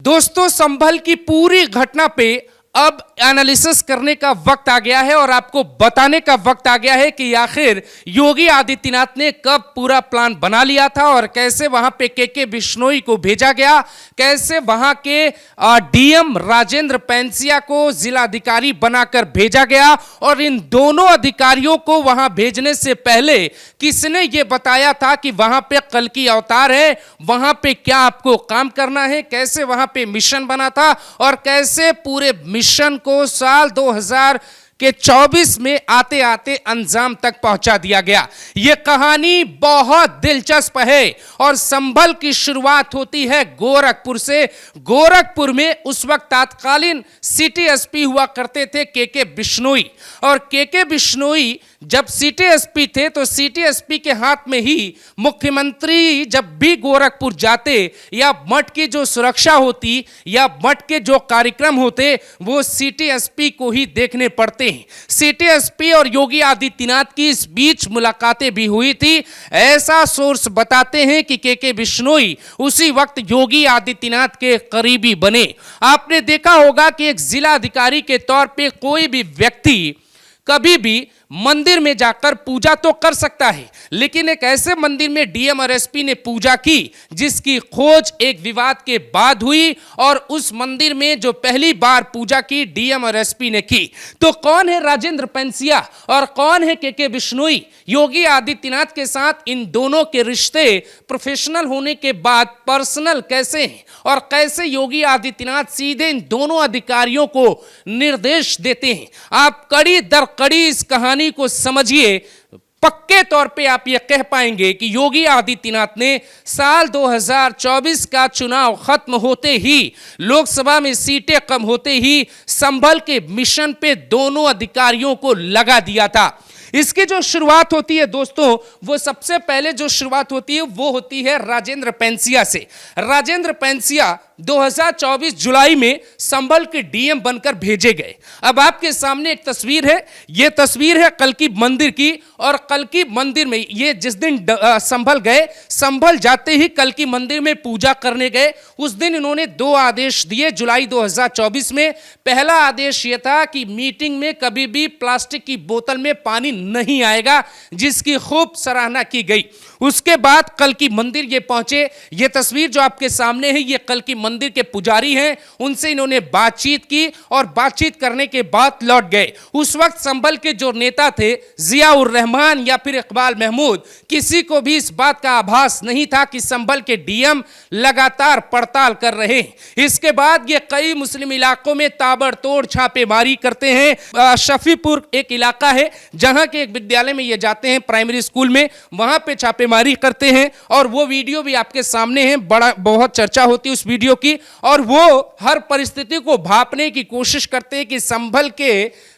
दोस्तों, संभल की पूरी घटना पे अब एनालिसिस करने का वक्त आ गया है और आपको बताने का वक्त आ गया है कि आखिर योगी आदित्यनाथ ने कब पूरा प्लान बना लिया था और कैसे वहां पे के बिश्नोई को भेजा गया, कैसे वहां के डीएम राजेंद्र पेंसिया को जिलाधिकारी बनाकर भेजा गया और इन दोनों अधिकारियों को वहां भेजने से पहले किसने ये बताया था कि वहां पे कल की अवतार है, वहां पे क्या आपको काम करना है, कैसे वहां पे मिशन बना था और कैसे पूरे मिशन को साल 2024 में आते आते अंजाम तक पहुंचा दिया गया। यह कहानी बहुत दिलचस्प है और संभल की शुरुआत होती है गोरखपुर से। गोरखपुर में उस वक्त तत्कालीन सिटी एसपी हुआ करते थे के बिश्नोई, और के बिश्नोई जब सिटी एसपी थे तो सिटी एसपी के हाथ में ही मुख्यमंत्री जब भी गोरखपुर जाते या मठ की जो सुरक्षा होती या मठ के जो कार्यक्रम होते वो सिटी एसपी को ही देखने पड़ते हैं। सिटी एसपी और योगी आदित्यनाथ की इस बीच मुलाकातें भी हुई थी। ऐसा सोर्स बताते हैं कि के बिश्नोई उसी वक्त योगी आदित्यनाथ के करीबी बने। आपने देखा होगा कि एक जिला अधिकारी के तौर पे कोई भी व्यक्ति कभी भी मंदिर में जाकर पूजा तो कर सकता है, लेकिन एक ऐसे मंदिर में डीएम और एसपी ने पूजा की जिसकी खोज एक विवाद के बाद हुई और उस मंदिर में जो पहली बार पूजा की डीएम और एसपी ने की। तो कौन है राजेंद्र पेंसिया और कौन है के बिश्नोई? योगी आदित्यनाथ के साथ इन दोनों के रिश्ते प्रोफेशनल होने के बाद पर्सनल कैसे हैं और कैसे योगी आदित्यनाथ सीधे इन दोनों अधिकारियों को निर्देश देते हैं? आप कड़ी दर कड़ी इस कहानी को समझिए। पक्के तौर पे आप यह कह पाएंगे कि योगी आदित्यनाथ ने साल 2024 का चुनाव खत्म होते ही, लोकसभा में सीटें कम होते ही संभल के मिशन पे दोनों अधिकारियों को लगा दिया था। इसकी जो शुरुआत होती है दोस्तों, वो सबसे पहले जो शुरुआत होती है वो होती है राजेंद्र पेंसिया से। राजेंद्र पेंसिया 2024 जुलाई में संभल के डीएम बनकर भेजे गए। अब आपके सामने एक तस्वीर है, ये तस्वीर है कल की मंदिर की, और कल की मंदिर में ये जिस दिन संभल गए, संभल जाते ही कल की मंदिर में पूजा करने गए। उस दिन इन्होंने दो आदेश दिए जुलाई 2024 में। पहला आदेश ये था कि मीटिंग में कभी भी प्लास्टिक की बोतल में पानी नहीं आएगा, जिसकी खूब सराहना की गई। उसके बाद कल की मंदिर ये पहुंचे। ये तस्वीर जो आपके सामने है ये कल की मंदिर के पुजारी हैं, उनसे इन्होंने बातचीत की और बातचीत करने के बाद लौट गए। उस वक्त संभल के जो नेता थे जियाउर रहमान या फिर इकबाल महमूद, किसी को भी इस बात का आभास नहीं था कि संभल के डीएम लगातार पड़ताल कर रहे हैं। इसके बाद ये कई मुस्लिम इलाकों में ताबड़तोड़ छापेमारी करते हैं। शफीपुर एक इलाका है जहां के एक विद्यालय में ये जाते हैं, प्राइमरी स्कूल में, वहां पे छापेमारी करते हैं और वो वीडियो भी आपके सामने है। बहुत चर्चा होती है उस वीडियो की, और वो हर परिस्थिति को भांपने की कोशिश करते हैं कि संभल के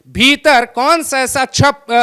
भीतर कौन सा ऐसा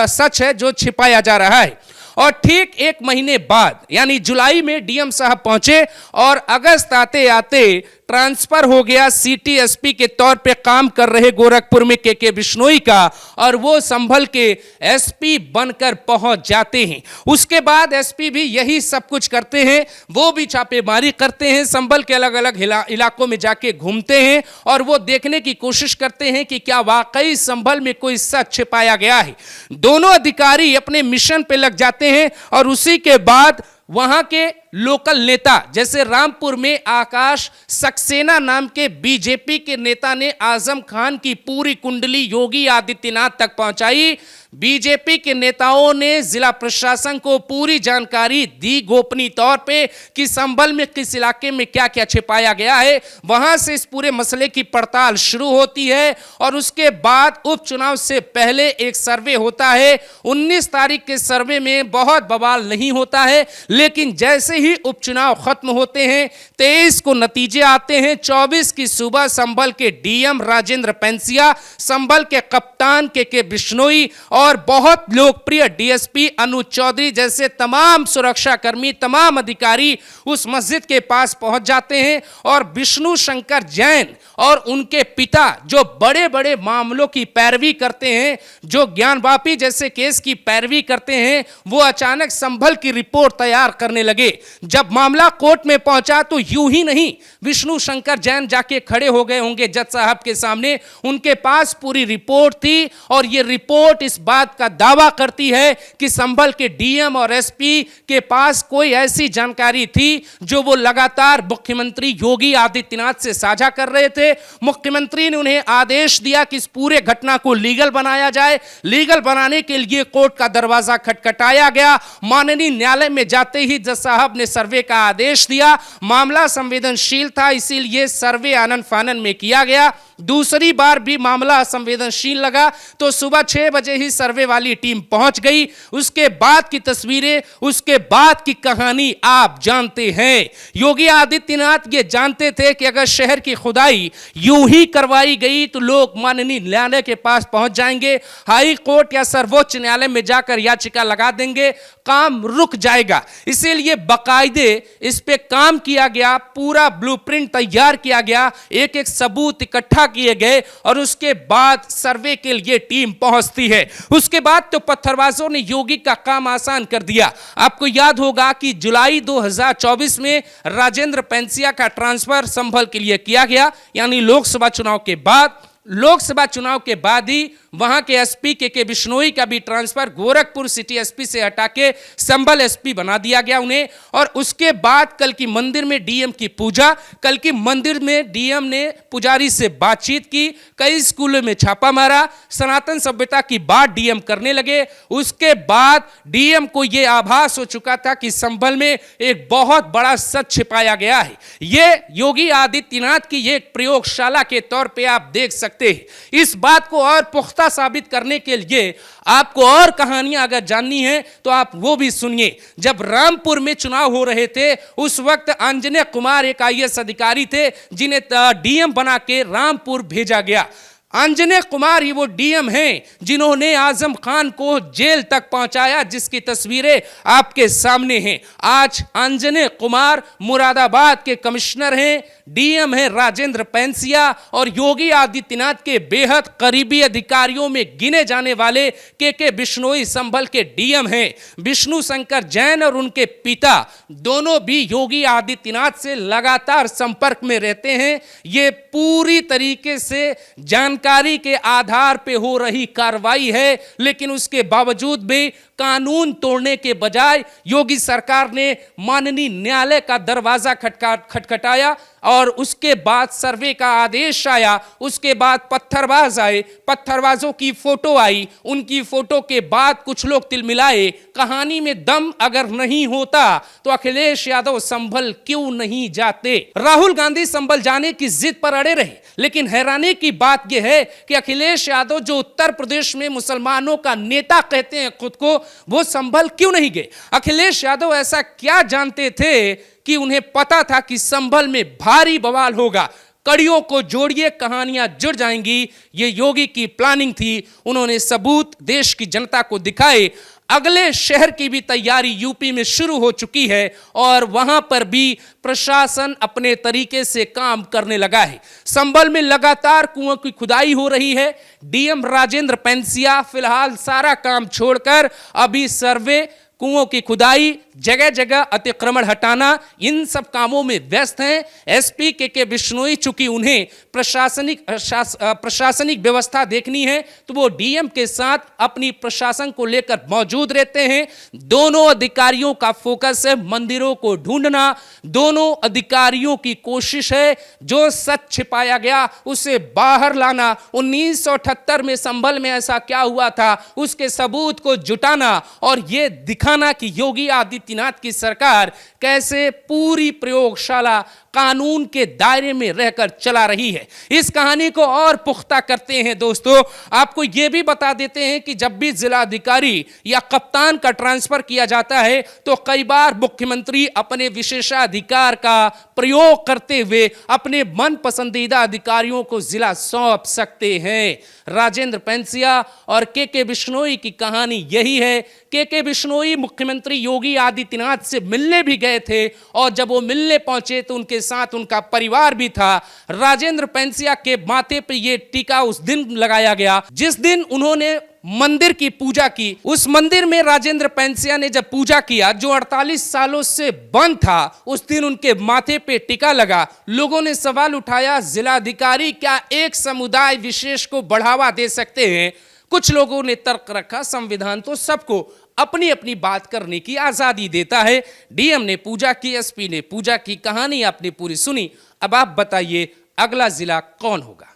सच है जो छिपाया जा रहा है। और ठीक एक महीने बाद यानी जुलाई में डीएम साहब पहुंचे और अगस्त आते आते ट्रांसफर हो गया सिटी एसपी के तौर पे काम कर रहे गोरखपुर में के बिश्नोई का, और वो संभल के एसपी बनकर पहुंच जाते हैं। उसके बाद एसपी भी यही सब कुछ करते हैं, वो भी छापेमारी करते हैं, संभल के अलग अलग इलाकों में जाके घूमते हैं और वो देखने की कोशिश करते हैं कि क्या वाकई संभल में कोई सच छिपाया गया है। दोनों अधिकारी अपने मिशन पे लग जाते हैं और उसी के बाद वहां के लोकल नेता जैसे रामपुर में आकाश सक्सेना नाम के बीजेपी के नेता ने आजम खान की पूरी कुंडली योगी आदित्यनाथ तक पहुंचाई। बीजेपी के नेताओं ने जिला प्रशासन को पूरी जानकारी दी गोपनीय तौर पे कि संभल में किस इलाके में क्या क्या छिपाया गया है। वहां से इस पूरे मसले की पड़ताल शुरू होती है और उसके बाद उपचुनाव से पहले एक सर्वे होता है। 19 तारीख के सर्वे में बहुत बवाल नहीं होता है, लेकिन जैसे ही उपचुनाव खत्म होते हैं 23 को नतीजे आते हैं। 24 की सुबह संभल के डीएम राजेंद्र पेंसिया, संभल के कप्तान के बिश्नोई और बहुत लोकप्रिय डीएसपी अनुज चौधरी जैसे तमाम सुरक्षाकर्मी, तमाम अधिकारी उस मस्जिद के पास पहुंच जाते हैं और विष्णु शंकर जैन और उनके पिता जो बड़े बड़े मामलों की पैरवी करते हैं, जो ज्ञानवापी जैसे केस की पैरवी करते हैं, वो अचानक संभल की रिपोर्ट तैयार करने लगे। जब मामला कोर्ट में पहुंचा तो यूं ही नहीं, विष्णु शंकर जैन जाके खड़े हो गए होंगे जज साहब के सामने। उनके पास पूरी रिपोर्ट थी और यह रिपोर्ट इस बात का दावा करती है कि संभल के डीएम और एसपी के पास कोई ऐसी जानकारी थी जो वो लगातार मुख्यमंत्री योगी आदित्यनाथ से साझा कर रहे थे। मुख्यमंत्री ने उन्हें आदेश दिया कि इस पूरे घटना को लीगल बनाया जाए। लीगल बनाने के लिए कोर्ट का दरवाजा खटखटाया गया। माननीय न्यायालय में जाते ही जज साहब ने सर्वे का आदेश दिया। मामला संवेदनशील था, इसीलिए सर्वे आनन फानन में किया गया। दूसरी बार भी मामला संवेदनशील लगा तो सुबह 6 बजे ही सर्वे वाली टीम पहुंच गई। उसके बाद की तस्वीरें, उसके बाद की कहानी आप जानते हैं। योगी आदित्यनाथ ये जानते थे कि अगर शहर की खुदाई यूं ही करवाई गई तो लोग माननीय न्यायालय के पास पहुंच जाएंगे, हाई कोर्ट या सर्वोच्च न्यायालय में जाकर याचिका लगा देंगे, काम रुक जाएगा। इसीलिए बाकायदे इस पे काम किया गया, पूरा ब्लूप्रिंट तैयार किया गया, एक एक सबूत इकट्ठा किए गए और उसके बाद सर्वे के लिए टीम पहुंचती है। उसके बाद तो पत्थरबाजों ने योगी का काम आसान कर दिया। आपको याद होगा कि जुलाई 2024 में राजेंद्र पेंसिया का ट्रांसफर संभल के लिए किया गया, यानी लोकसभा चुनाव के बाद। लोकसभा चुनाव के बाद ही वहां के एसपी के बिश्नोई का भी ट्रांसफर गोरखपुर सिटी एसपी से हटा के संभल एसपी बना दिया गया उन्हें। और उसके बाद कल की मंदिर में डीएम की पूजा, कल की मंदिर में डीएम ने पुजारी से बातचीत की, कई स्कूलों में छापा मारा, सनातन सभ्यता की बात डीएम करने लगे। उसके बाद डीएम को यह आभास हो चुका था कि संभल में एक बहुत बड़ा सच छिपाया गया है। यह योगी आदित्यनाथ की एक प्रयोगशाला के तौर पर आप देख सकते हैं। इस बात को और पुख्ता साबित करने के लिए आपको और कहानियां अगर जाननी है तो आप वो भी सुनिए। जब रामपुर में चुनाव हो रहे थे उस वक्त अंजने कुमार एक आईएएस अधिकारी थे जिन्हें डीएम बना के रामपुर भेजा गया। अंजने कुमार ही वो डीएम हैं जिन्होंने आजम खान को जेल तक पहुंचाया, जिसकी तस्वीरें आपके सामने हैं। आज अंजने कुमार मुरादाबाद के कमिश्नर हैं, डीएम है राजेंद्र पेंसिया और योगी आदित्यनाथ के बेहद करीबी अधिकारियों में गिने जाने वाले के बिश्नोई संभल के डीएम हैं। विष्णु शंकर जैन और उनके पिता दोनों भी योगी आदित्यनाथ से लगातार संपर्क में रहते हैं। ये पूरी तरीके से जानकारी के आधार पे हो रही कार्रवाई है, लेकिन उसके बावजूद भी कानून तोड़ने के बजाय योगी सरकार ने माननीय न्यायालय का दरवाजा खटखटाया और उसके बाद सर्वे का आदेश आया। उसके बाद पत्थरबाज आए, पत्थरबाजों की फोटो आई, उनकी फोटो के बाद कुछ लोग तिलमिलाए। कहानी में दम अगर नहीं होता तो अखिलेश यादव संभल क्यों नहीं जाते? राहुल गांधी संभल जाने की जिद पर अड़े रहे, लेकिन हैरानी की बात यह है कि अखिलेश यादव जो उत्तर प्रदेश में मुसलमानों का नेता कहते हैं खुद को, वो संभल क्यों नहीं गए? अखिलेश यादव ऐसा क्या जानते थे कि उन्हें पता था कि संभल में भारी बवाल होगा? कड़ियों को जोड़िए, कहानियां जुड़ जाएंगी। ये योगी की प्लानिंग थी। उन्होंने सबूत देश की जनता को दिखाए। अगले शहर की भी तैयारी यूपी में शुरू हो चुकी है और वहां पर भी प्रशासन अपने तरीके से काम करने लगा है। संभल में लगातार कुओं की खुदाई हो रही है। डीएम राजेंद्र पेंसिया फिलहाल सारा काम छोड़कर अभी सर्वे, कुओं की खुदाई, जगह जगह अतिक्रमण हटाना, इन सब कामों में व्यस्त हैं। एसपी के बिश्नोई चूंकि उन्हें प्रशासनिक व्यवस्था देखनी है तो वो डीएम के साथ अपनी प्रशासन को लेकर मौजूद रहते हैं। दोनों अधिकारियों का फोकस है मंदिरों को ढूंढना। दोनों अधिकारियों की कोशिश है जो सच छिपाया गया उसे बाहर लाना। 1978 में संभल में ऐसा क्या हुआ था उसके सबूत को जुटाना और यह दिखाना कि योगी आदित्यनाथ की सरकार कैसे पूरी प्रयोगशाला कानून के दायरे में रहकर चला रही है। इस कहानी को और पुख्ता करते हैं दोस्तों। आपको यह भी बता देते हैं कि जब भी जिलाधिकारी या कप्तान का ट्रांसफर किया जाता है तो कई बार मुख्यमंत्री अपने विशेषाधिकार का प्रयोग करते हुए अपने मन पसंदीदा अधिकारियों को जिला सौंप सकते हैं। राजेंद्र पेंसिया और के बिश्नोई की कहानी यही है के बिश्नोई मुख्यमंत्री योगी आदित्यनाथ से मिलने भी गए थे और जब वो मिलने पहुंचे तो उनके साथ उनका परिवार भी था। राजेंद्र पैंसिया के माथे पे ये टीका उस दिन लगाया गया जिस दिन उन्होंने मंदिर की पूजा की। उस मंदिर में राजेंद्र पैंसिया ने जब पूजा किया जो 48 सालों से बंद था, उस दिन उनके माथे पे टीका लगा। लोगों ने सवाल उठाया, जिलाधिकारी क्या एक समुदाय विशेष को बढ़ावा दे सकते हैं? कुछ लोगों ने तर्क रखा, संविधान तो सबको अपनी अपनी बात करने की आजादी देता है। डीएम ने पूजा की, एसपी ने पूजा की, कहानी आपने पूरी सुनी। अब आप बताइए अगला जिला कौन होगा?